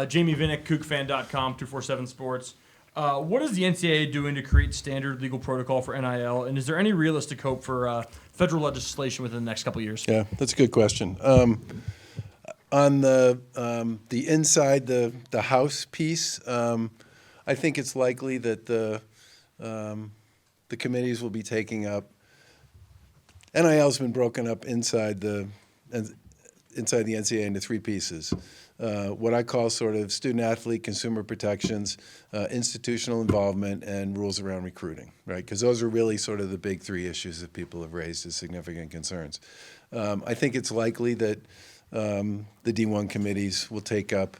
Jamie Vinnick, KookFan.com, 247 Sports. What is the NCAA doing to create standard legal protocol for NIL, and is there any realistic hope for federal legislation within the next couple of years? Yeah, that's a good question. On the inside the House piece, I think it's likely that the committees will be taking up. NIL's been broken up inside the NCAA into three pieces. What I call sort of student-athlete consumer protections, institutional involvement, and rules around recruiting, right? Because those are really sort of the big three issues that people have raised as significant concerns. I think it's likely that the D1 committees will take up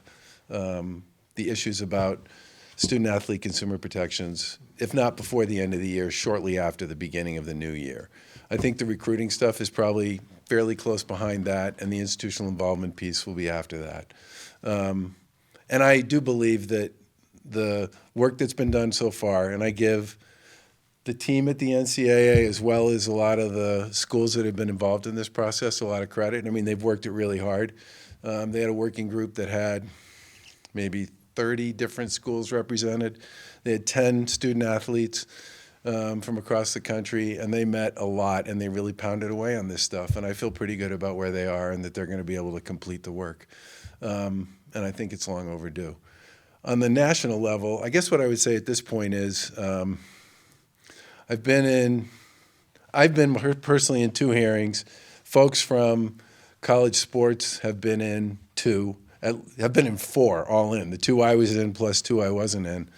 the issues about student-athlete consumer protections, if not before the end of the year, shortly after the beginning of the new year. I think the recruiting stuff is probably fairly close behind that, and the institutional involvement piece will be after that. And I do believe that the work that's been done so far, and I give the team at the NCAA as well as a lot of the schools that have been involved in this process a lot of credit. I mean, they've worked it really hard. They had a working group that had maybe 30 different schools represented. They had 10 student athletes from across the country, and they met a lot, and they really pounded away on this stuff. And I feel pretty good about where they are and that they're going to be able to complete the work. And I think it's long overdue. On the national level, I guess what I would say at this point is I've been personally in two hearings. Folks from college sports have been in two. Have been in four, all in. The two I was in plus two I wasn't in.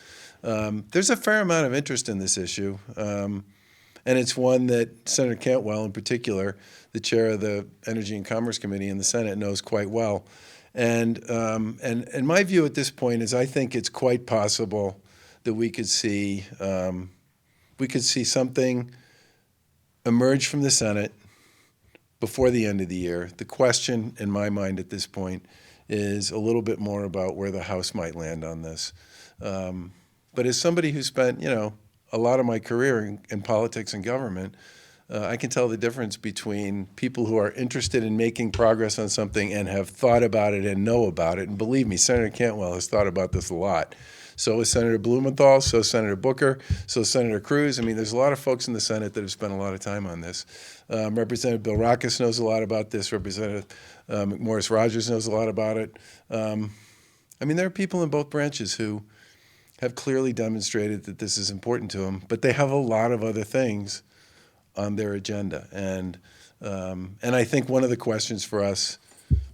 There's a fair amount of interest in this issue, and it's one that Senator Cantwell, in particular, the chair of the Energy and Commerce Committee in the Senate, knows quite well. And my view at this point is I think it's quite possible that we could see something emerge from the Senate before the end of the year. The question in my mind at this point is a little bit more about where the House might land on this. But as somebody who spent, a lot of my career in politics and government, I can tell the difference between people who are interested in making progress on something and have thought about it and know about it. And believe me, Senator Cantwell has thought about this a lot. So has Senator Blumenthal, so Senator Booker, so Senator Cruz. I mean, there's a lot of folks in the Senate that have spent a lot of time on this. Representative Bill Rackus knows a lot about this. Representative McMorris Rogers knows a lot about it. There are people in both branches who have clearly demonstrated that this is important to them, but they have a lot of other things on their agenda. And I think one of the questions for us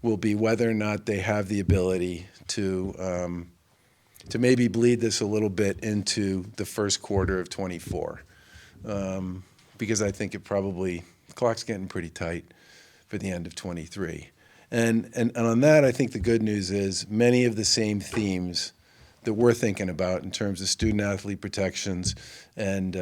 will be whether or not they have the ability to maybe bleed this a little bit into the first quarter of 24, because I think the clock's getting pretty tight for the end of 23. And on that, I think the good news is many of the same themes that we're thinking about in terms of student-athlete protections and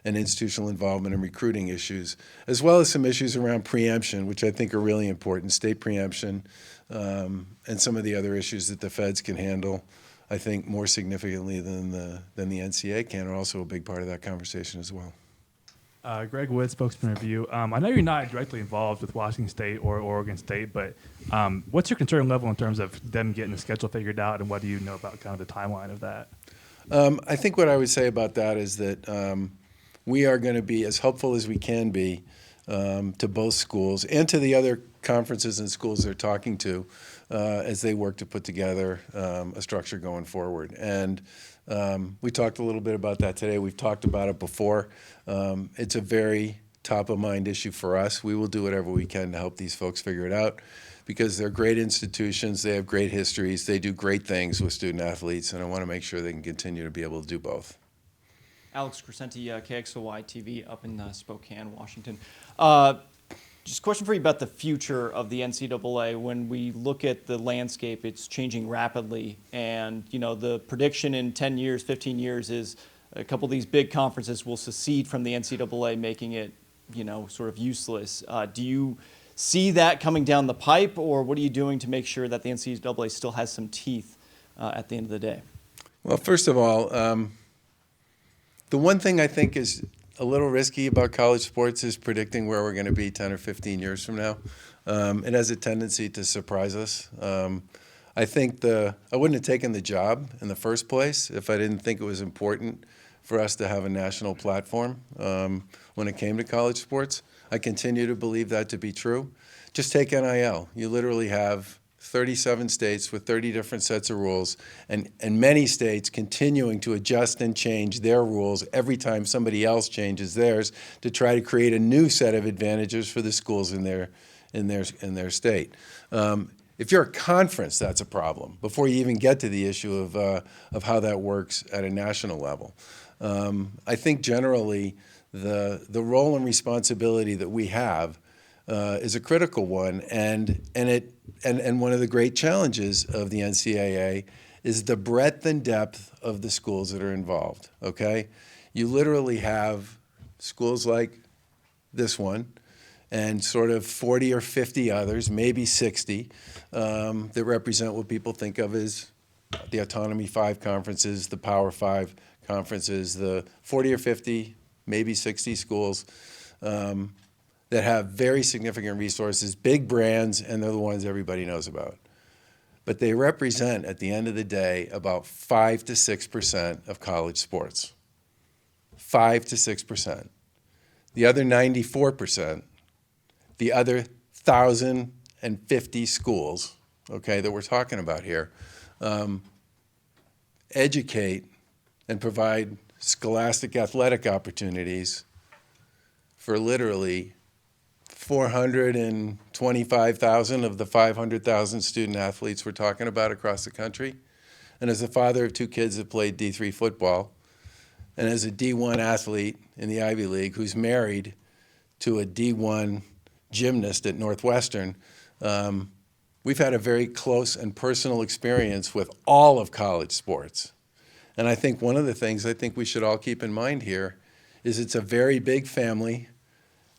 institutional involvement and recruiting issues, as well as some issues around preemption, which I think are really important, state preemption, and some of the other issues that the feds can handle, I think, more significantly than the NCAA can, are also a big part of that conversation as well. Greg Wood, spokesman review. I know you're not directly involved with Washington State or Oregon State, but what's your concern level in terms of them getting the schedule figured out, and what do you know about kind of the timeline of that? I think what I would say about that is that we are going to be as helpful as we can be to both schools and to the other conferences and schools they're talking to as they work to put together a structure going forward. And we talked a little bit about that today. We've talked about it before. It's a very top-of-mind issue for us. We will do whatever we can to help these folks figure it out because they're great institutions. They have great histories. They do great things with student-athletes, and I want to make sure they can continue to be able to do both. Alex Crescenti, KXLY TV up in Spokane, Washington. Just a question for you about the future of the NCAA. When we look at the landscape, it's changing rapidly. And, the prediction in 10 years, 15 years is a couple of these big conferences will secede from the NCAA, making it, sort of useless. Do you see that coming down the pipe, or what are you doing to make sure that the NCAA still has some teeth at the end of the day? Well, first of all, the one thing I think is a little risky about college sports is predicting where we're going to be 10 or 15 years from now. It has a tendency to surprise us. I think I wouldn't have taken the job in the first place if I didn't think it was important for us to have a national platform when it came to college sports. I continue to believe that to be true. Just take NIL. You literally have 37 states with 30 different sets of rules, and many states continuing to adjust and change their rules every time somebody else changes theirs to try to create a new set of advantages for the schools in their state. If you're a conference, that's a problem, before you even get to the issue of how that works at a national level. I think generally the role and responsibility that we have is a critical one, and one of the great challenges of the NCAA is the breadth and depth of the schools that are involved, okay? You literally have schools like this one and sort of 40 or 50 others, maybe 60, that represent what people think of as the Autonomy 5 conferences, the Power 5 conferences, the 40 or 50, maybe 60 schools that have very significant resources, big brands, and they're the ones everybody knows about. But they represent, at the end of the day, about 5 to 6% of college sports. 5 to 6%. The other 94%, the other 1,050 schools, okay, that we're talking about here, educate and provide scholastic athletic opportunities for literally 425,000 of the 500,000 student athletes we're talking about across the country. And as a father of two kids that played D3 football, and as a D1 athlete in the Ivy League who's married to a D1 gymnast at Northwestern, we've had a very close and personal experience with all of college sports. And I think one of the things I think we should all keep in mind here is it's a very big family.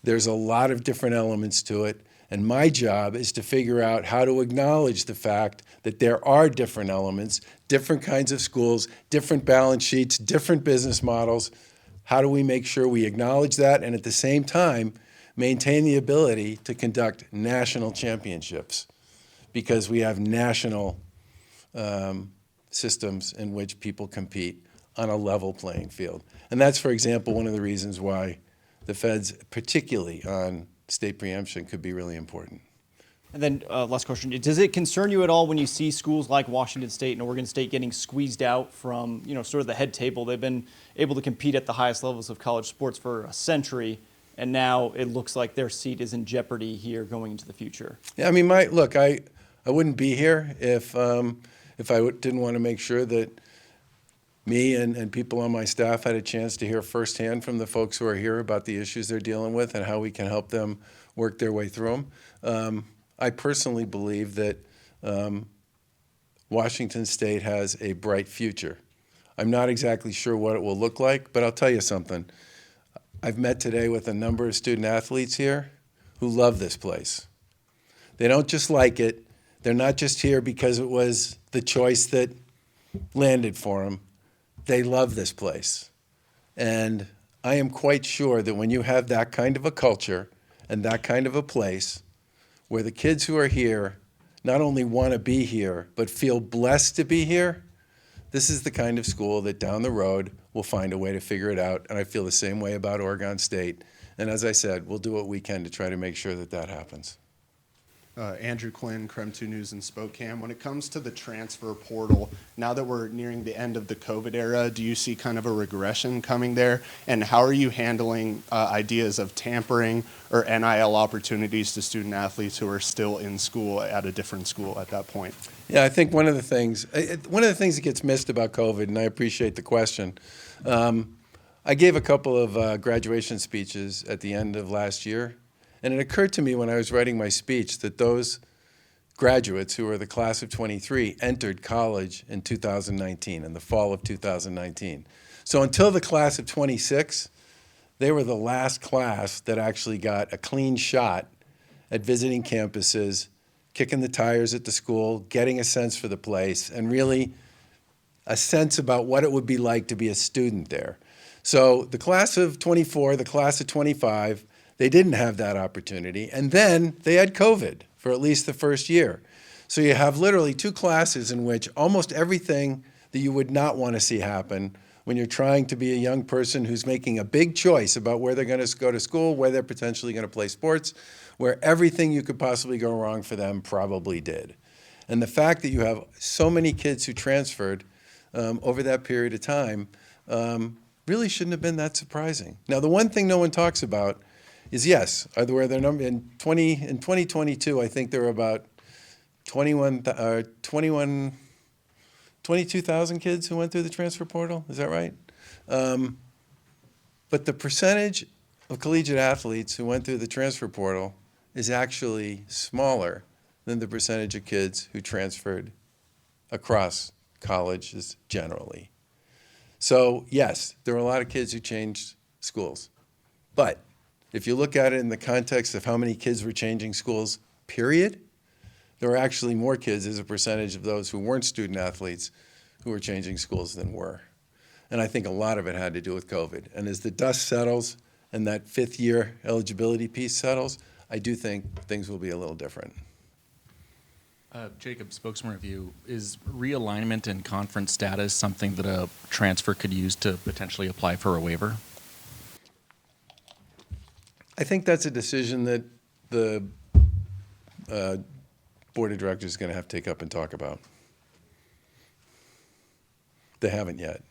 There's a lot of different elements to it, and my job is to figure out how to acknowledge the fact that there are different elements, different kinds of schools, different balance sheets, different business models. How do we make sure we acknowledge that and at the same time maintain the ability to conduct national championships? Because we have national systems in which people compete on a level playing field. And that's, for example, one of the reasons why the feds, particularly on state preemption, could be really important. And then last question, does it concern you at all when you see schools like Washington State and Oregon State getting squeezed out from, sort of the head table? They've been able to compete at the highest levels of college sports for a century, and now it looks like their seat is in jeopardy here going into the future. Yeah, I mean, look, I wouldn't be here if I didn't want to make sure that me and people on my staff had a chance to hear firsthand from the folks who are here about the issues they're dealing with and how we can help them work their way through them. I personally believe that Washington State has a bright future. I'm not exactly sure what it will look like, but I'll tell you something. I've met today with a number of student athletes here who love this place. They don't just like it. They're not just here because it was the choice that landed for them. They love this place. And I am quite sure that when you have that kind of a culture and that kind of a place where the kids who are here not only want to be here, but feel blessed to be here, this is the kind of school that down the road will find a way to figure it out. And I feel the same way about Oregon State. And as I said, we'll do what we can to try to make sure that that happens. Andrew Quinn, Creme 2 News in Spokane. When it comes to the transfer portal, now that we're nearing the end of the COVID era, do you see kind of a regression coming there? And how are you handling ideas of tampering or NIL opportunities to student athletes who are still in school at a different school at that point? Yeah, I think one of the things that gets missed about COVID, and I appreciate the question, I gave a couple of graduation speeches at the end of last year. And it occurred to me when I was writing my speech that those graduates who were the class of 23 entered college in 2019, in the fall of 2019. So until the class of 26, they were the last class that actually got a clean shot at visiting campuses, kicking the tires at the school, getting a sense for the place, and really a sense about what it would be like to be a student there. So the class of 24, the class of 25, they didn't have that opportunity. And then they had COVID for at least the first year. So you have literally two classes in which almost everything that you would not want to see happen when you're trying to be a young person who's making a big choice about where they're going to go to school, where they're potentially going to play sports, where everything you could possibly go wrong for them probably did. And the fact that you have so many kids who transferred over that period of time really shouldn't have been that surprising. Now, the one thing no one talks about is, yes, where their number in 2022, I think there were about 22,000 kids who went through the transfer portal. Is that right? But the percentage of collegiate athletes who went through the transfer portal is actually smaller than the percentage of kids who transferred across colleges generally. So yes, there were a lot of kids who changed schools. But if you look at it in the context of how many kids were changing schools, period, there were actually more kids as a percentage of those who weren't student athletes who were changing schools than were. And I think a lot of it had to do with COVID. And as the dust settles and that fifth year eligibility piece settles, I do think things will be a little different. Jacob, spokesman review, is realignment and conference status something that a transfer could use to potentially apply for a waiver? I think that's a decision that the board of directors is going to have to take up and talk about. They haven't yet.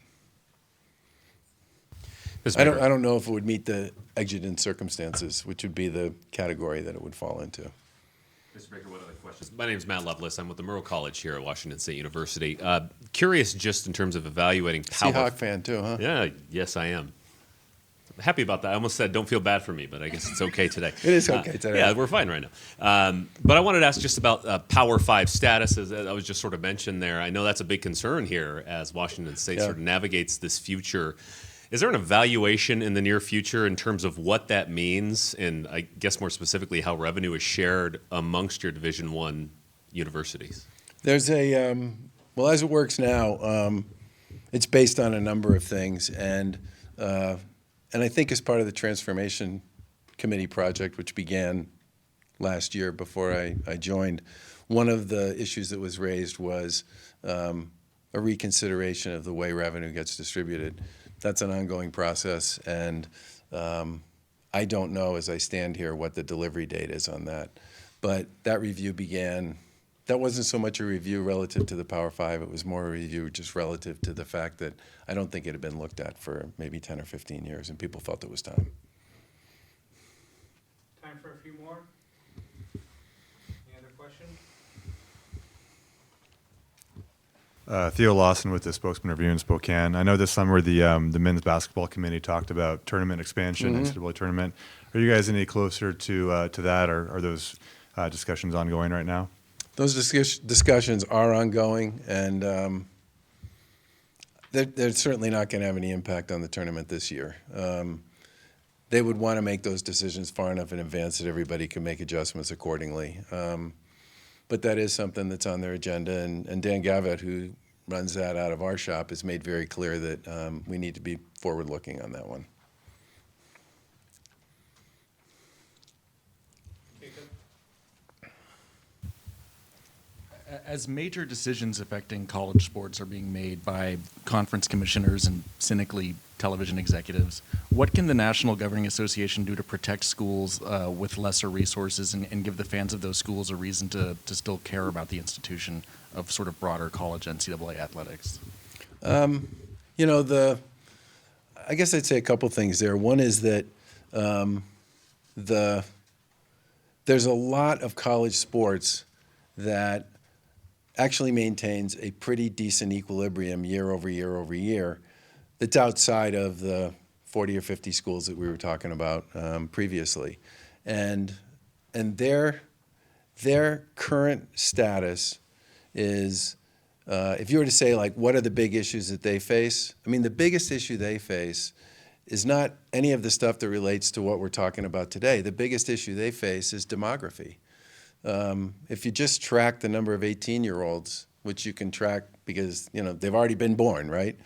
I don't know if it would meet the exigent circumstances, which would be the category that it would fall into. Mr. Baker, what other questions? My name is Matt Lovelace. I'm with the Murrow College here at Washington State University. Curious just in terms of evaluating power. Seahawk fan too, huh? Yeah, yes, I am. Happy about that. I almost said don't feel bad for me, but I guess it's okay today. It is okay today. Yeah, we're fine right now. But I wanted to ask just about Power 5 status, as I was just sort of mentioned there. I know that's a big concern here as Washington State sort of navigates this future. Is there an evaluation in the near future in terms of what that means, and I guess more specifically how revenue is shared amongst your Division I universities? There's a, well, as it works now, it's based on a number of things, and I think as part of the transformation committee project, which began last year before I joined, one of the issues that was raised was a reconsideration of the way revenue gets distributed. That's an ongoing process, and I don't know as I stand here what the delivery date is on that. But that review began, that wasn't so much a review relative to the Power 5, it was more a review just relative to the fact that I don't think it had been looked at for maybe 10 or 15 years, and people felt it was time. Time for a few more. Any other questions? Theo Lawson with the Spokesman Review in Spokane. I know this summer the men's basketball committee talked about tournament expansion, NCAA tournament. Are you guys any closer to that, or are those discussions ongoing right now? Those discussions are ongoing, and they're certainly not going to have any impact on the tournament this year. They would want to make those decisions far enough in advance that everybody can make adjustments accordingly. But that is something that's on their agenda, and Dan Gavitt, who runs that out of our shop, has made very clear that we need to be forward-looking on that one. As major decisions affecting college sports are being made by conference commissioners and cynically television executives, what can the National Governing Association do to protect schools with lesser resources and give the fans of those schools a reason to still care about the institution of sort of broader college NCAA athletics? You know, I guess I'd say a couple things there. One is that there's a lot of college sports that actually maintains a pretty decent equilibrium year over year over year that's outside of the 40 or 50 schools that we were talking about previously. And their current status is, if you were to say, like, what are the big issues that they face? I mean, the biggest issue they face is not any of the stuff that relates to what we're talking about today. The biggest issue they face is demography. If you just track the number of 18-year-olds, which you can track because, you know, they've already been born, right?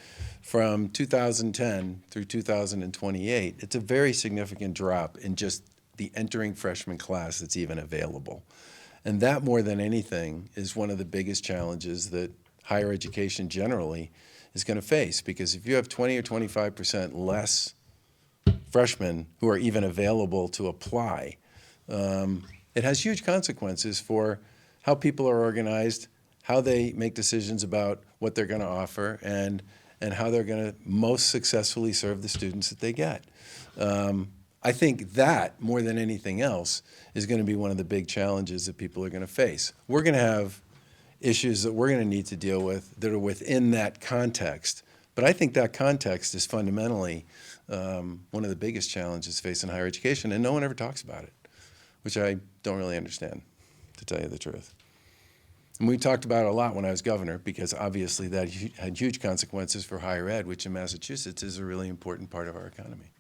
From 2010 through 2028, it's a very significant drop in just the entering freshman class that's even available. And that, more than anything, is one of the biggest challenges that higher education generally is going to face. Because if you have 20 or 25% less freshmen who are even available to apply, it has huge consequences for how people are organized, how they make decisions about what they're going to offer, and how they're going to most successfully serve the students that they get. I think that, more than anything else, is going to be one of the big challenges that people are going to face. We're going to have issues that we're going to need to deal with that are within that context. But I think that context is fundamentally one of the biggest challenges facing higher education, and no one ever talks about it, which I don't really understand, to tell you the truth. And we talked about it a lot when I was governor, because obviously that had huge consequences for higher ed, which in Massachusetts is a really important part of our economy.